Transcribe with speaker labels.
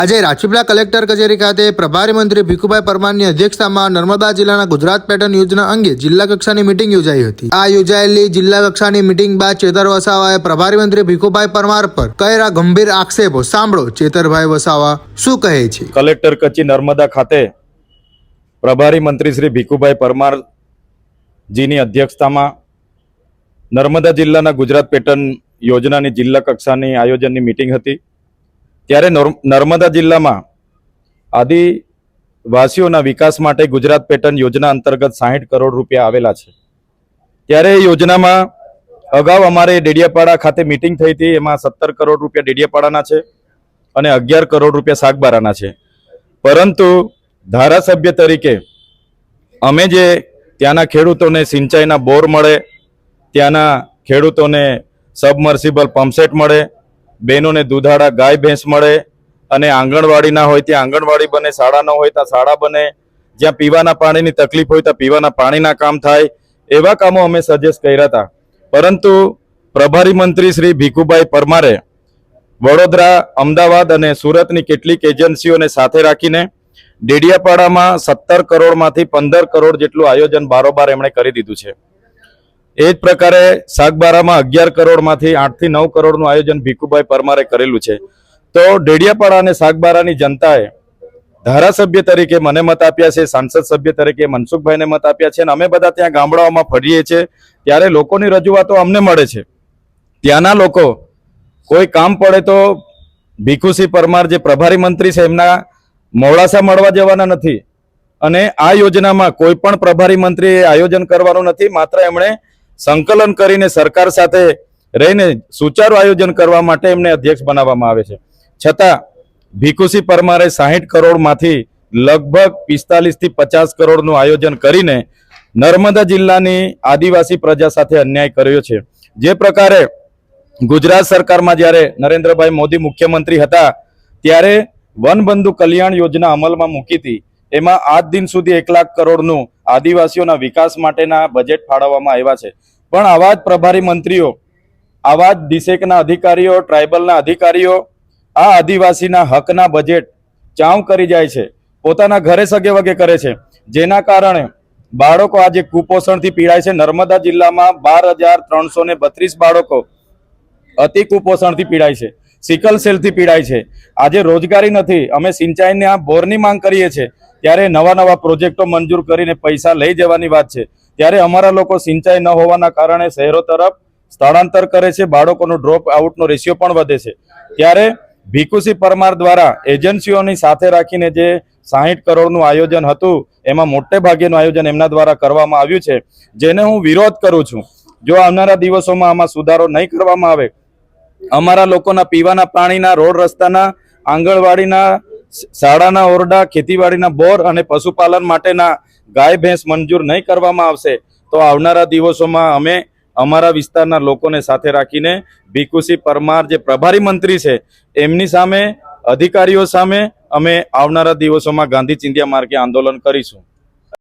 Speaker 1: આજે રાજપીપળા કલેક્ટર કચેરી ખાતે પ્રભારી મંત્રી ભીખુભાઈ પરમારની અધ્યક્ષતામાં નર્મદા જિલ્લાના ગુજરાત પેટર્ન યોજના અંગે જિલ્લા કક્ષાની મીટિંગ યોજાઈ હતી। આ યોજાયેલી જિલ્લા કક્ષાની મીટિંગ બાદ ચેતર વસાવાએ પ્રભારી મંત્રી ભીખુભાઈ પરમાર પર કરેલા ગંભીર આક્ષેપો સાંભળો ચેતરભાઈ વસાવા શું કહે છે।
Speaker 2: કલેક્ટર કચેરી નર્મદા ખાતે પ્રભારી મંત્રી શ્રી ભીખુભાઈ પરમાર જીની અધ્યક્ષતામાં નર્મદા જિલ્લાના ગુજરાત પેટર્ન યોજનાની જિલ્લા કક્ષાની આયોજનની મીટિંગ હતી। ત્યારે નર્મદા જિલ્લામાં આદિવાસીઓના વિકાસ માટે ગુજરાત પેટર્ન યોજના અંતર્ગત 60 કરોડ રૂપિયા આવેલા છે। ત્યારે એ યોજનામાં અગાઉ અમારે ડેડિયાપાડા ખાતે મીટિંગ થઈ હતી, એમાં 17 કરોડ રૂપિયા ડેડિયાપાડાના છે અને 11 કરોડ રૂપિયા સાગબારાના છે। પરંતુ ધારાસભ્ય તરીકે અમે જે ત્યાંના ખેડૂતોને સિંચાઈના બોર મળે, ત્યાંના ખેડૂતોને સબમર્સિબલ પંપસેટ મળે, બહેનોને દૂધાળા ગાય ભેંસ મળે અને આંગણવાડી ના હોય ત્યાં આંગણવાડી બને, શાળા ન હોય ત્યાં શાળા બને, જ્યાં પીવાના પાણીની તકલીફ હોય ત્યાં પીવાના પાણીના કામ થાય, એવા કામો અમે સજેસ્ટ કર્યા હતા। પરંતુ પ્રભારી મંત્રી શ્રી ભીખુભાઈ પરમારે વડોદરા, અમદાવાદ અને સુરતની કેટલીક એજન્સીઓને સાથે રાખીને ડેડિયાપાડામાં 17 કરોડમાંથી 15 કરોડ જેટલું આયોજન બારોબાર એમણે કરી દીધું છે। એ જ પ્રકારે સાગબારામાં 11 કરોડમાંથી 8 થી 9 કરોડનું આયોજન ભીખુભાઈ પરમારે કરેલું છે। તો ડેડિયાપાડા અને સાગબારાની જનતાએ ધારાસભ્ય તરીકે મને મત આપ્યા છે, સાંસદ સભ્ય તરીકે મનસુખભાઈને મત આપ્યા છે અને અમે બધા ત્યાં ગામડાઓમાં ફરીએ છીએ ત્યારે લોકોની રજૂઆતો અમને મળે છે। ત્યાંના લોકો કોઈ કામ પડે તો ભીખુસિંહ પરમાર જે પ્રભારી મંત્રી છે એમના મોડાસા મળવા જવાના નથી અને આ યોજનામાં કોઈ પણ પ્રભારી મંત્રીએ આયોજન કરવાનું નથી, માત્ર એમણે સંકલન કરીને સરકાર સાથે રહીને સુચારું આયોજન કરવા માટે એમને અધ્યક્ષ બનાવવામાં આવે છે। છતાં ભીખુસિંહ પરમારે 60 કરોડમાંથી લગભગ 45 થી 50 કરોડનું આયોજન કરીને નર્મદા જિલ્લાની આદિવાસી પ્રજા સાથે અન્યાય કર્યો છે। જે પ્રકારે ગુજરાત સરકારમાં જ્યારે નરેન્દ્રભાઈ મોદી મુખ્યમંત્રી હતા ત્યારે વનબંધુ કલ્યાણ યોજના અમલમાં મૂકી હતી, એમાં આજ દિન સુધી 1 લાખ કરોડનું આદિવાસીઓના વિકાસ માટેના બજેટ ફાળવવામાં આવ્યા છે। પણ આવા જ પ્રભારી મંત્રીઓ, આવા જ ડિસેકના અધિકારીઓ, ટ્રાઇબલના અધિકારીઓ આ આદિવાસીના હકના બજેટ ચાઉ કરી જાય છે, પોતાના ઘરે સગે વગે કરે છે, જેના કારણે બાળકો આજે કુપોષણથી પીડાય છે। નર્મદા જિલ્લામાં 12,332 બાળકો અતિ કુપોષણથી પીડાય છે, સિકલ સેલથી પીડાય છે। આજે રોજગારી નથી, અમે સિંચાઈના બોરની માંગ કરીએ છીએ ત્યારે નવા પ્રોજેક્ટો મંજૂર કરીને પૈસા લઈ જવાની વાત છે, ત્યારે અમારા લોકો સિંચાઈ ન હોવાના કારણે શહેરો તરફ સ્થળાંતર કરે છે, બાળકોનો ડ્રોપ આઉટનો રેશિયો પણ વધે છે। ત્યારે ભીખુસિંહ પરમાર દ્વારા એજન્સીઓની સાથે રાખીને જે 60 કરોડનું આયોજન હતું એમાં મોટે ભાગેનું આયોજન એમના દ્વારા કરવામાં આવ્યું છે, જેને હું વિરોધ કરું છું। જો આવનારા દિવસોમાં આમાં સુધારો નહીં કરવામાં આવે, અમારા લોકોના પીવાના પાણીના, રોડ રસ્તાના, આંગણવાડીના, શાળાના ઓરડા, ખેતીવાડીના બોર અને પશુપાલન માટેના ગાય ભેંસ મંજૂર નહીં કરવામાં આવશે તો આવનારા દિવસોમાં અમે અમારા વિસ્તારના લોકોને સાથે રાખીને ભીખુસિંહ પરમાર જે પ્રભારી મંત્રી છે એમની સામે, અધિકારીઓ સામે અમે આવનારા દિવસોમાં ગાંધી ચિંધ્યા માર્ગે આંદોલન કરીશું।